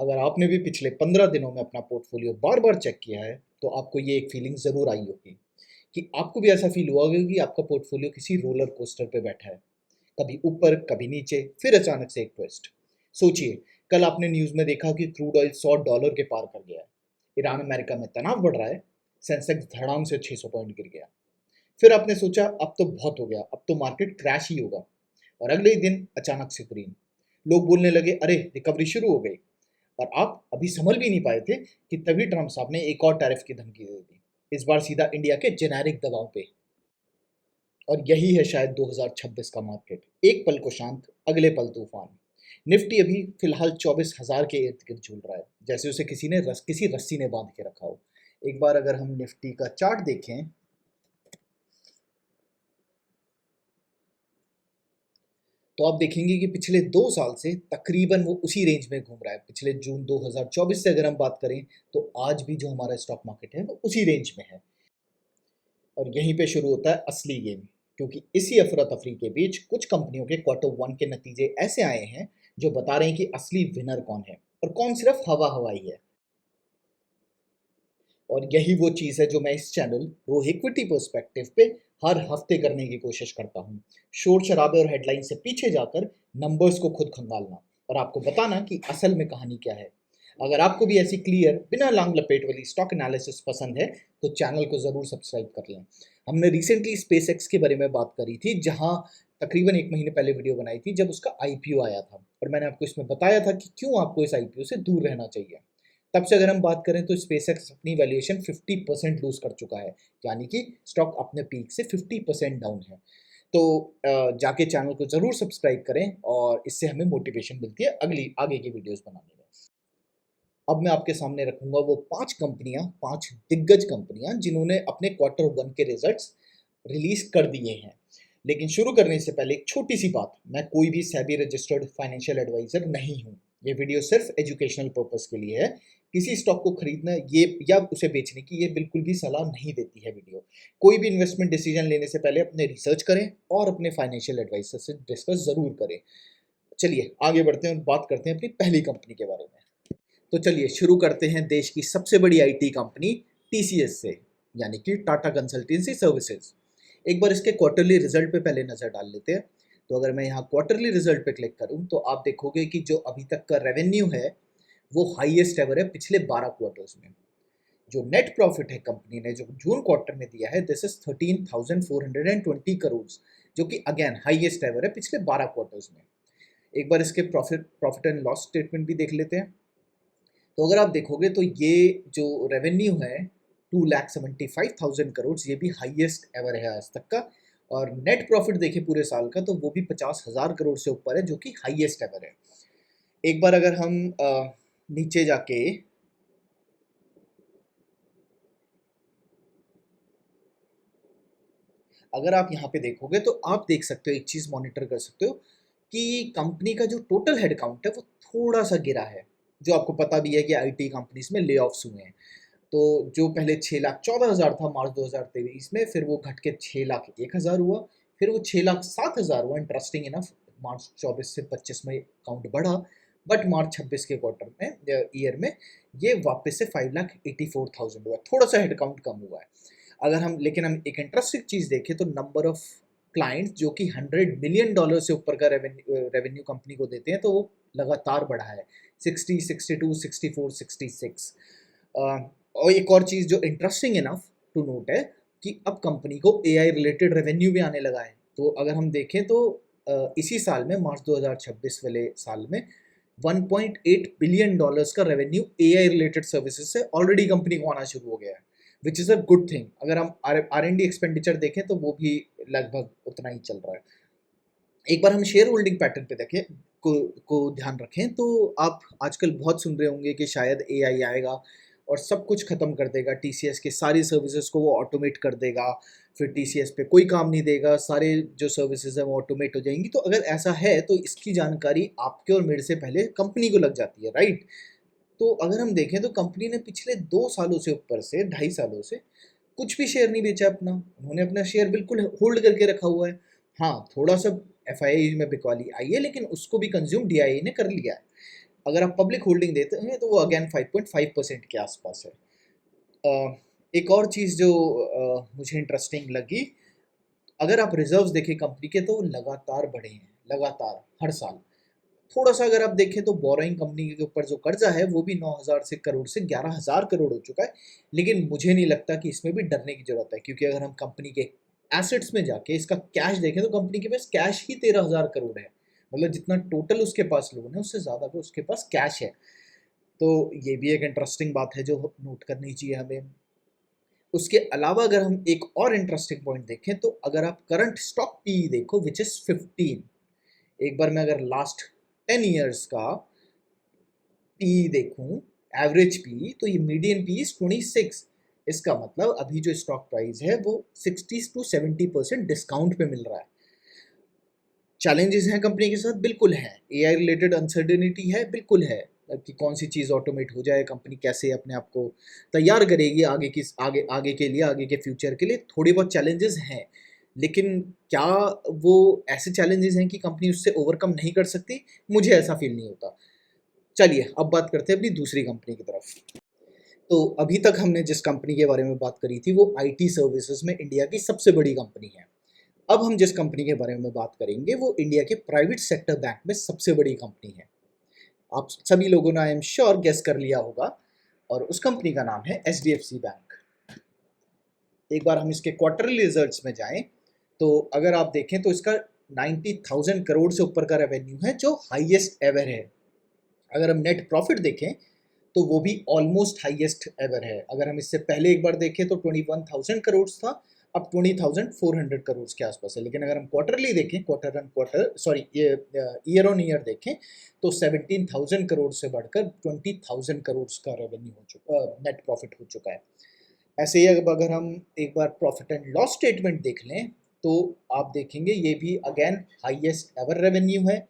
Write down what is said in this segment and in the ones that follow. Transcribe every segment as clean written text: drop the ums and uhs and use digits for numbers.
अगर आपने भी पिछले 15 दिनों में अपना पोर्टफोलियो बार बार चेक किया है तो आपको ये एक फीलिंग ज़रूर आई होगी कि आपको भी ऐसा फील हुआ होगा कि आपका पोर्टफोलियो किसी रोलर कोस्टर पे बैठा है, कभी ऊपर कभी नीचे, फिर अचानक से एक ट्विस्ट। सोचिए, कल आपने न्यूज़ में देखा कि क्रूड ऑयल $100 के पार कर गया है, ईरान अमेरिका में तनाव बढ़ रहा है, सेंसेक्स धड़ाम से 600 पॉइंट गिर गया। फिर आपने सोचा अब तो बहुत हो गया, अब तो मार्केट क्रैश ही होगा, और अगले ही दिन अचानक से ग्रीन। लोग बोलने लगे अरे रिकवरी शुरू हो गई, और आप अभी संभल भी नहीं पाए थे कि तभी ट्रम्प साहब ने एक और टैरिफ की धमकी दे दी, इस बार सीधा इंडिया के जेनेरिक दवाओं पे। और यही है शायद 2026 का मार्केट, एक पल को शांत, अगले पल तूफान। निफ्टी अभी फिलहाल 24,000 के इर्द गिर्द झूल रहा है, जैसे उसे किसी रस्सी ने बांध के रखा हो। एक बार अगर हम निफ्टी का चार्ट देखें तो आप देखेंगे कि पिछले 2 साल से तकरीबन वो उसी रेंज में घूम रहा है। पिछले जून 2024 से अगर हम बात करें तो आज भी जो हमारा स्टॉक मार्केट है वो उसी रेंज में है। और यहीं पे शुरू होता है असली गेम, क्योंकि इसी अफरा तफरी के बीच कुछ कंपनियों के Q1 के नतीजे ऐसे आए हैं जो बता रहे हैं कि असली विनर कौन है और कौन सिर्फ हवा हवाई है। और यही वो चीज़ है जो मैं इस चैनल रो इक्विटी पर्सपेक्टिव पे हर हफ्ते करने की कोशिश करता हूँ। शोर शराबे और हेडलाइन से पीछे जाकर नंबर्स को खुद खंगालना और आपको बताना कि असल में कहानी क्या है। अगर आपको भी ऐसी क्लियर बिना लांग लपेट वाली स्टॉक एनालिसिस पसंद है तो चैनल को ज़रूर सब्सक्राइब कर लें। हमने रिसेंटली स्पेसएक्स के बारे में बात करी थी, जहाँ तकरीबन 1 महीने पहले वीडियो बनाई थी जब उसका आईपीओ आया था, और मैंने आपको इसमें बताया था कि क्यों आपको इस आईपीओ से दूर रहना चाहिए। तब से अगर हम बात करें तो स्पेसएक्स अपनी वैल्यूएशन 50% लूज कर चुका है, यानी कि स्टॉक अपने पीक से 50% डाउन है। तो जाके चैनल को ज़रूर सब्सक्राइब करें और इससे हमें मोटिवेशन मिलती है अगली आगे की वीडियोस बनाने में। अब मैं आपके सामने रखूंगा वो 5 कंपनियां, 5 दिग्गज कंपनियां जिन्होंने अपने Q1 के रिजल्ट्स रिलीज कर दिए हैं। लेकिन शुरू करने से पहले एक छोटी सी बात, मैं कोई भी सेबी रजिस्टर्ड फाइनेंशियल एडवाइजर नहीं हूँ। ये वीडियो सिर्फ एजुकेशनल पर्पस के लिए है। किसी स्टॉक को खरीदना ये या उसे बेचने की ये बिल्कुल भी सलाह नहीं देती है वीडियो। कोई भी इन्वेस्टमेंट डिसीजन लेने से पहले अपने रिसर्च करें और अपने फाइनेंशियल एडवाइजर से डिस्कस ज़रूर करें। चलिए आगे बढ़ते हैं और बात करते हैं अपनी पहली कंपनी के बारे में। तो चलिए शुरू करते हैं देश की सबसे बड़ी आईटी कंपनी टीसीएस से, यानी कि टाटा कंसल्टेंसी सर्विसेज। एक बार इसके क्वार्टरली रिजल्ट पे पहले नज़र डाल लेते हैं। तो अगर मैं यहाँ क्वार्टरली रिजल्ट पे क्लिक करूँ तो आप देखोगे कि जो अभी तक का रेवेन्यू है वो हाईएस्ट एवर है पिछले 12 क्वार्टर्स में। जो नेट प्रॉफिट है कंपनी ने जो जून क्वार्टर में दिया है, दिस इज 13,420 करोड़, जो कि अगेन हाईएस्ट एवर है पिछले 12 क्वार्टर्स में। एक बार इसके प्रॉफिट एंड लॉस स्टेटमेंट भी देख लेते हैं। तो अगर आप देखोगे तो ये जो रेवेन्यू है 2,75,000 करोड़, ये भी हाईएस्ट एवर है आज तक का। और नेट प्रॉफिट देखिए पूरे साल का तो वो भी 50,000 करोड़ से ऊपर है, जो कि हाईएस्ट एवर है। एक बार अगर हम नीचे जाके अगर आप यहाँ पे देखोगे तो आप देख सकते हो, एक चीज़ मॉनिटर कर सकते हो कि कंपनी का जो टोटल हेड काउंट है वो थोड़ा सा गिरा है। जो आपको पता भी है कि आईटी कंपनीज में ले ऑफ्स हुए हैं। तो जो पहले 6,14,000 था मार्च 2023 में, फिर वो घट के 6,01,000 हुआ, फिर वो 6,07,000 हुआ। इंटरेस्टिंग इनफ मार्च 24 से 25 में काउंट बढ़ा, बट मार्च 26 के क्वार्टर में ईयर में ये वापस से 5,84,000 हुआ, थोड़ा सा हेड काउंट कम हुआ है। अगर हम लेकिन हम एक इंटरेस्टिंग चीज़ देखें तो नंबर ऑफ क्लाइंट्स जो कि $100 मिलियन से ऊपर का रेवेन्यू कंपनी को देते हैं तो वो लगातार बढ़ा है, 60, 62, 64, 66। और एक और चीज़ जो इंटरेस्टिंग इनफ टू नोट है कि अब कंपनी को एआई रिलेटेड रेवेन्यू भी आने लगा है। तो अगर हम देखें तो इसी साल में मार्च 2026 वाले साल में $1.8 बिलियन का रेवेन्यू एआई रिलेटेड सर्विसेज से ऑलरेडी कंपनी को आना शुरू हो गया है, which is a good thing. अगर हम R&D एक्सपेंडिचर देखें तो वो भी लगभग उतना ही चल रहा है। एक बार हम शेयर होल्डिंग पैटर्न पे देखें को ध्यान रखें तो आप आजकल बहुत सुन रहे होंगे कि शायद एआई आएगा और सब कुछ ख़त्म कर देगा, टीसीएस के सारी सर्विसेज को वो ऑटोमेट कर देगा, फिर टीसीएस पे कोई काम नहीं देगा, सारे जो सर्विसेज हैं वो ऑटोमेट हो जाएंगी। तो अगर ऐसा है तो इसकी जानकारी आपके और मेरे से पहले कंपनी को लग जाती है, राइट। तो अगर हम देखें तो कंपनी ने पिछले 2 सालों से, ऊपर से 2.5 सालों से कुछ भी शेयर नहीं बेचा अपना। उन्होंने अपना शेयर बिल्कुल होल्ड करके रखा हुआ है। हाँ, थोड़ा सा एफआईआई में बिकवाली आई है लेकिन उसको भी कंज्यूम डीआईए ने कर लिया है। अगर आप पब्लिक होल्डिंग देते हैं तो वो अगेन 5.5% के आसपास है। एक और चीज़ जो मुझे इंटरेस्टिंग लगी, अगर आप रिजर्व्स देखें कंपनी के तो वो लगातार बढ़े हैं, लगातार हर साल। थोड़ा सा अगर आप देखें तो बोरोइंग कंपनी के ऊपर जो कर्जा है वो भी 9,000 से करोड़ से 11,000 करोड़ हो चुका है। लेकिन मुझे नहीं लगता कि इसमें भी डरने की जरूरत है, क्योंकि अगर हम कंपनी के एसेट्स में जाके इसका कैश देखें तो कंपनी के पास कैश ही 13,000 करोड़ है। मतलब जितना टोटल उसके पास लोन है उससे ज़्यादा का उसके पास कैश है। तो ये भी एक इंटरेस्टिंग बात है जो नोट करनी चाहिए हमें। उसके अलावा अगर हम एक और इंटरेस्टिंग पॉइंट देखें तो अगर आप करंट स्टॉक पी देखो विच इज़ 15, एक बार मैं अगर लास्ट 10 ईयर्स का पी देखूं, एवरेज पी, तो ये मीडियन पी इज 26। इसका मतलब अभी जो स्टॉक प्राइस है वो 60 to 70% डिस्काउंट पे मिल रहा है। चैलेंजेस हैं कंपनी के साथ, बिल्कुल है। एआई रिलेटेड अनसर्टेनिटी है, बिल्कुल है, कि कौन सी चीज़ ऑटोमेट हो जाए, कंपनी कैसे अपने आप को तैयार करेगी आगे के लिए, आगे के फ्यूचर के लिए। थोड़ी बहुत चैलेंजेस हैं, लेकिन क्या वो ऐसे चैलेंजेस हैं कि कंपनी उससे ओवरकम नहीं कर सकती? मुझे ऐसा फील नहीं होता। चलिए अब बात करते हैं अपनी दूसरी कंपनी की तरफ। तो अभी तक हमने जिस कंपनी के बारे में बात करी थी वो आईटी सर्विसेज में इंडिया की सबसे बड़ी कंपनी है। अब हम जिस कंपनी के बारे में बात करेंगे वो इंडिया के प्राइवेट सेक्टर बैंक में सबसे बड़ी कंपनी है। आप सभी लोगों ने आई एम श्योर गेस कर लिया होगा, और उस कंपनी का नाम है एचडीएफसी बैंक। एक बार हम इसके क्वार्टरली रिजल्ट्स में जाएं तो अगर आप देखें तो इसका 90,000 करोड़ से ऊपर का रेवेन्यू है जो हाईएस्ट एवर है। अगर हम नेट प्रॉफिट देखें तो वो भी ऑलमोस्ट हाईएस्ट एवर है। अगर हम इससे पहले एक बार देखें तो 21,000 करोड़ था, अब 20,400 करोड़ के आसपास है। लेकिन अगर हम क्वार्टरली देखें, quarter on quarter sorry year on year देखें तो 17,000 करोड़ से बढ़कर 20,000 करोड़ का रेवेन्यू हो चुका, नेट प्रॉफिट हो चुका है। ऐसे ही अब अगर हम एक बार प्रॉफिट एंड लॉस स्टेटमेंट देख लें तो आप देखेंगे ये भी अगेन हाईएस्ट एवर रेवेन्यू है।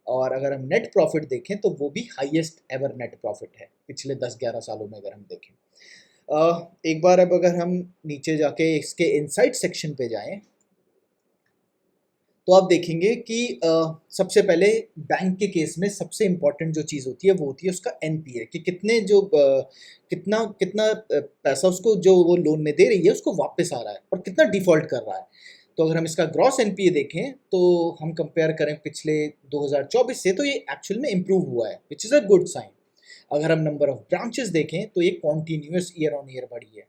और अगर हम नेट प्रॉफिट देखें तो वो भी हाईएस्ट एवर नेट प्रॉफिट है पिछले 10-11 सालों में अगर हम देखें। एक बार अब अगर हम नीचे जाके इसके इनसाइट सेक्शन पे जाएं तो आप देखेंगे कि सबसे पहले बैंक के केस में सबसे इम्पॉर्टेंट जो चीज़ होती है वो होती है उसका एनपीए, कि कितने जो कितना कितना पैसा उसको जो वो लोन में दे रही है उसको वापस आ रहा है और कितना डिफ़ॉल्ट कर रहा है। तो अगर हम इसका ग्रॉस एनपीए देखें तो हम कंपेयर करें पिछले 2024 से तो ये एक्चुअल में इम्प्रूव हुआ है, which is a good sign. अगर हम नंबर ऑफ ब्रांचेस देखें तो ये कॉन्टीन्यूस ईयर ऑन ईयर बढ़ी है।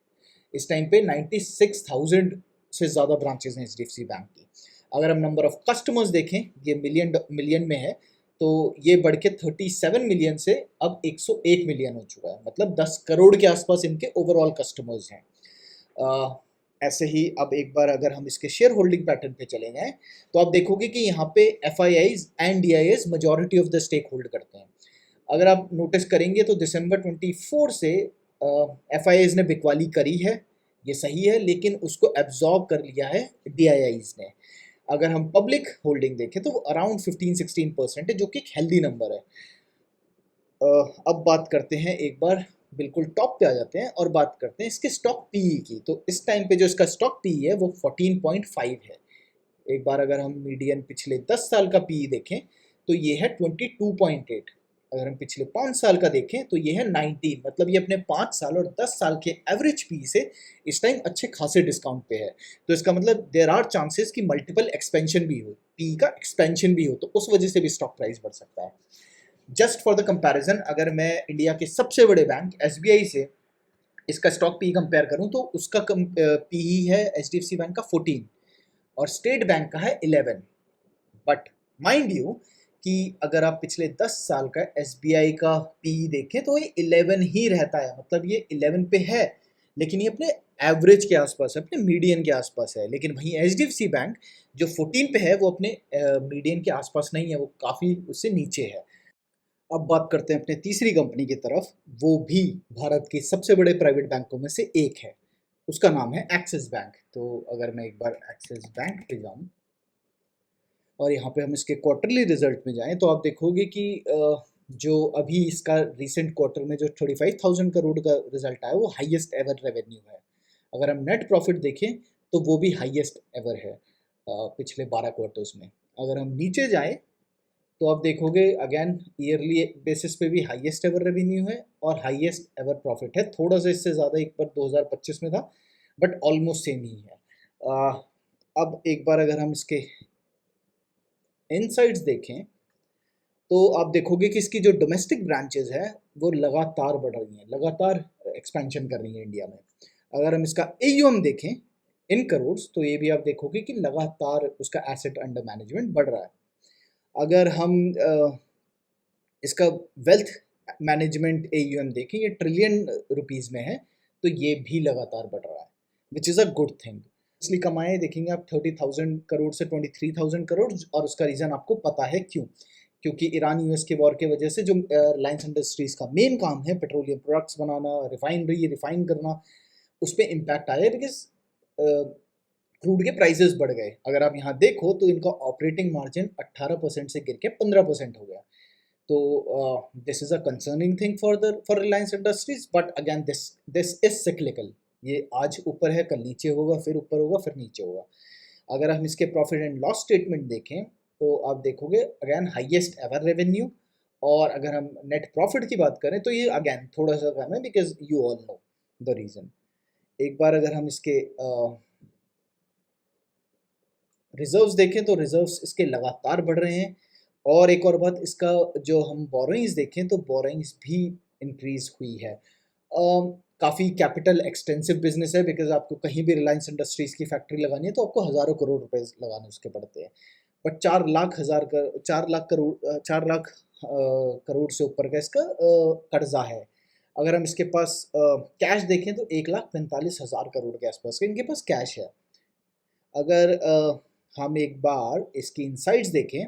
इस टाइम पे 96,000 से ज़्यादा ब्रांचेस हैं एचडीएफसी बैंक की। अगर हम नंबर ऑफ कस्टमर्स देखें, ये मिलियन में है, तो ये बढ़ के 37 मिलियन से अब 101 मिलियन हो चुका है। मतलब 10 करोड़ के आसपास इनके ओवरऑल कस्टमर्स हैं। ऐसे ही अब एक बार अगर हम इसके शेयर होल्डिंग पैटर्न पे चले जाएं तो आप देखोगे कि यहाँ पे F I Is and D I S majority of the stake hold करते हैं। अगर आप नोटिस करेंगे तो दिसंबर 24 से एफ आई आईज ने बिकवाली करी है, ये सही है, लेकिन उसको एब्जॉर्ब कर लिया है डी आई आईज ने। अगर हम पब्लिक होल्डिंग देखें तो वो अराउंड 15-16% है, जो कि एक हेल्दी नंबर है। अब बात करते हैं, एक बार बिल्कुल टॉप पे आ जाते हैं और बात करते हैं इसके स्टॉक पीई की। तो इस टाइम पे जो इसका स्टॉक पीई है वो 14.5 है। एक बार अगर हम मीडियन पिछले 10 साल का पीई देखें तो ये है 22.8। अगर हम पिछले 5 साल का देखें तो ये है 19। मतलब ये अपने 5 साल और 10 साल के एवरेज पी से इस टाइम अच्छे खासे डिस्काउंट पे है। तो इसका मतलब देयर आर चांसेस कि मल्टीपल एक्सपेंशन भी हो, पी का एक्सपेंशन भी हो, तो उस वजह से भी स्टॉक प्राइस बढ़ सकता है। जस्ट फॉर द कंपैरिजन, अगर मैं इंडिया के सबसे बड़े बैंक एसबीआई से इसका स्टॉक पी कंपेयर करूं तो उसका पी है एचडीएफसी बैंक का 14 और स्टेट बैंक का है 11। बट माइंड यू कि अगर आप पिछले 10 साल का एसबीआई का पी देखें तो ये 11 ही रहता है। मतलब ये 11 पे है, लेकिन ये अपने एवरेज के आसपास है, अपने मीडियन के आसपास है। लेकिन वहीं एचडीएफसी बैंक जो 14 पे है वो अपने मीडियन के आसपास नहीं है, वो काफ़ी उससे नीचे है। अब बात करते हैं अपने तीसरी कंपनी की तरफ, वो भी भारत के सबसे बड़े प्राइवेट बैंकों में से एक है। उसका नाम है एक्सिस बैंक। तो अगर मैं एक बार एक्सिस बैंक पे जाऊं और यहाँ पे हम इसके क्वार्टरली रिजल्ट में जाएं तो आप देखोगे कि जो अभी इसका रिसेंट क्वार्टर में जो 35,000 करोड़ का रिजल्ट आया वो हाईएस्ट एवर रेवेन्यू है। अगर हम नेट प्रॉफिट देखें तो वो भी हाईएस्ट एवर है पिछले 12 क्वार्टर्स में। अगर हम नीचे जाएं तो आप देखोगे अगेन ईयरली बेसिस पे भी हाईएस्ट एवर रेवेन्यू है और हाईएस्ट एवर प्रॉफिट है। थोड़ा सा इससे ज़्यादा एक बार 2025 में था, बट ऑलमोस्ट सेम ही है। अब एक बार अगर हम इसके इनसाइड्स देखें तो आप देखोगे कि इसकी जो डोमेस्टिक ब्रांचेज है वो लगातार बढ़ रही हैं, लगातार एक्सपेंशन कर रही हैं इंडिया में। अगर हम इसका AUM देखें इन करोड्स, तो ये भी आप देखोगे कि लगातार उसका एसेट अंडर मैनेजमेंट बढ़ रहा है। अगर हम इसका वेल्थ मैनेजमेंट AUM देखें, ये ट्रिलियन रुपीज़ में है, तो ये भी लगातार बढ़ रहा है, which is a good thing. इसलिए कमाए देखेंगे आप 30,000 करोड़ से 23,000 करोड़, और उसका रीज़न आपको पता है क्यों। क्योंकि ईरान US के वॉर के वजह से जो रिलायंस इंडस्ट्रीज़ का मेन काम है पेट्रोलियम प्रोडक्ट्स बनाना, रिफाइन करना, उस पर इम्पैक्ट आया बिकॉज क्रूड के प्राइसेस बढ़ गए। अगर आप यहाँ देखो तो इनका ऑपरेटिंग मार्जिन 18% से गिर के 15% हो गया। तो this is a concerning thing for Reliance industries, but again this is cyclical. ये आज ऊपर है, कल नीचे होगा, फिर ऊपर होगा, फिर नीचे होगा। अगर हम इसके प्रॉफिट एंड लॉस स्टेटमेंट देखें तो आप देखोगे अगेन हाईएस्ट एवर रेवेन्यू, और अगर हम नेट प्रॉफिट की बात करें तो ये अगेन थोड़ा सा कम है because you all know the reason. एक बार अगर हम इसके रिजर्व्स देखें तो रिजर्व्स इसके लगातार बढ़ रहे हैं। और एक और बात, इसका जो हम बोरोइंग्स देखें तो बोरोइंग्स भी इंक्रीज हुई है। काफ़ी कैपिटल एक्सटेंसिव बिजनेस है बिकॉज आपको कहीं भी रिलायंस इंडस्ट्रीज़ की फैक्ट्री लगानी है तो आपको हज़ारों करोड़ रुपए लगाने उसके पड़ते हैं। बट 4 लाख करोड़ से ऊपर का इसका कर्जा है। अगर हम इसके पास कैश देखें तो 1,45,000 करोड़ के आसपास का इनके पास कैश है। अगर हम एक बार इसकी इनसाइट्स देखें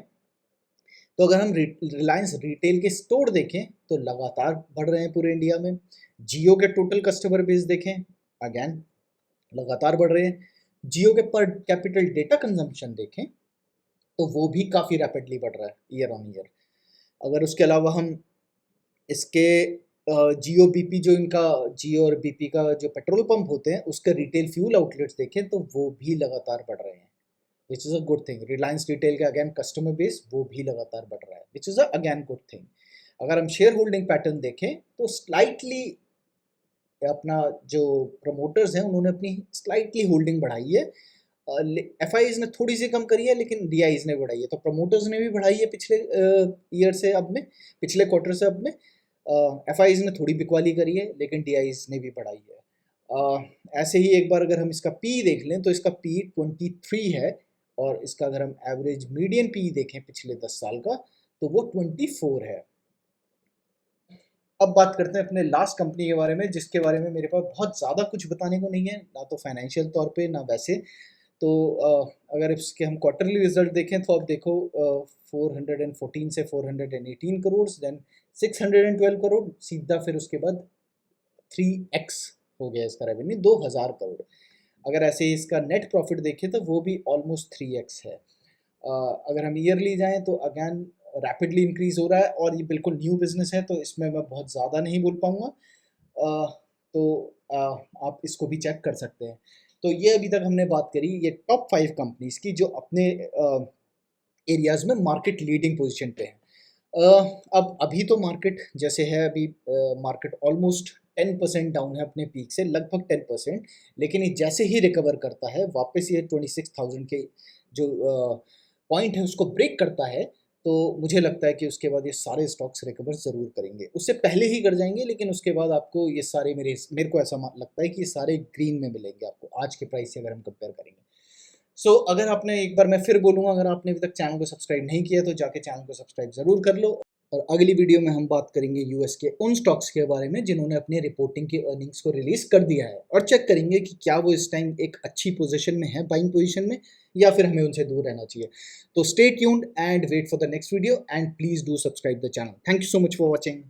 तो अगर हम रिलायंस रिटेल के स्टोर देखें तो लगातार बढ़ रहे हैं पूरे इंडिया में। जियो के टोटल कस्टमर बेस देखें, अगेन लगातार बढ़ रहे हैं। जियो के पर कैपिटल डेटा कंजम्पशन देखें तो वो भी काफ़ी रैपिडली बढ़ रहा है ईयर ऑन ईयर। अगर उसके अलावा हम इसके जियो BP जो इनका जियो और BP का जो पेट्रोल पंप होते हैं उसके रिटेल फ्यूल आउटलेट्स देखें तो वो भी लगातार बढ़ रहे हैं, विच is a good thing. Reliance retail का अगेन कस्टमर बेस वो भी लगातार बढ़ रहा है, which is a again good thing. अगर हम शेयर होल्डिंग पैटर्न देखें तो स्लाइटली अपना जो प्रमोटर्स हैं उन्होंने अपनी स्लाइटली होल्डिंग बढ़ाई है। FIs ने थोड़ी सी कम करी है लेकिन DIs ने बढ़ाई है, तो प्रमोटर्स ने भी बढ़ाई है पिछले ईयर से अब में, पिछले क्वार्टर से अब में। FIs ने थोड़ी बिकवाली करी है लेकिन DIs ने भी बढ़ाई है। ऐसे ही एक बार अगर हम इसका P देख लें तो इसका P 23 है, और इसका अगर हम एवरेज मीडियन P देखें पिछले 10 साल का तो वो 24 है। अब बात करते हैं अपने लास्ट कंपनी के बारे में, जिसके बारे में मेरे पास बहुत ज़्यादा कुछ बताने को नहीं है, ना तो फाइनेंशियल तौर पे ना वैसे। तो अगर इसके हम क्वार्टरली रिजल्ट देखें तो आप देखो 414 से 418 करोड़, देन 612 करोड़, सीधा फिर उसके बाद 3x हो गया इसका रेवेन्यू, 2000 करोड़। अगर ऐसे ही इसका नेट प्रॉफिट देखें तो वो भी ऑलमोस्ट 3x है। अगर हम ईयरली जाएँ तो अगैन रैपिडली इंक्रीज हो रहा है, और ये बिल्कुल न्यू बिजनेस है तो इसमें मैं बहुत ज़्यादा नहीं बोल पाऊँगा। तो आप इसको भी चेक कर सकते हैं। तो ये अभी तक हमने बात करी ये टॉप 5 कंपनीज की जो अपने एरियाज़ में मार्केट लीडिंग पोजीशन पे हैं। अब अभी तो मार्केट जैसे है, अभी मार्केट ऑलमोस्ट 10% डाउन है अपने पीक से, लगभग 10%। लेकिन ये जैसे ही रिकवर करता है वापस ये 26,000 के जो पॉइंट है उसको ब्रेक करता है, तो मुझे लगता है कि उसके बाद ये सारे स्टॉक्स रिकवर ज़रूर करेंगे। उससे पहले ही कर जाएंगे लेकिन उसके बाद आपको ये सारे मेरे को ऐसा लगता है कि ये सारे ग्रीन में मिलेंगे आपको आज के प्राइस से अगर हम कंपेयर करेंगे। सो अगर आपने, एक बार मैं फिर बोलूँगा, अगर आपने अभी तक चैनल को सब्सक्राइब नहीं किया तो जाके चैनल को सब्सक्राइब ज़रूर कर लो। और अगली वीडियो में हम बात करेंगे US के उन स्टॉक्स के बारे में जिन्होंने अपने रिपोर्टिंग की अर्निंग्स को रिलीज़ कर दिया है, और चेक करेंगे कि क्या वो इस टाइम एक अच्छी पोजीशन में है, बाइंग पोजीशन में, या फिर हमें उनसे दूर रहना चाहिए। तो stay tuned and wait for the next video, and please do subscribe the channel. Thank you so much for watching.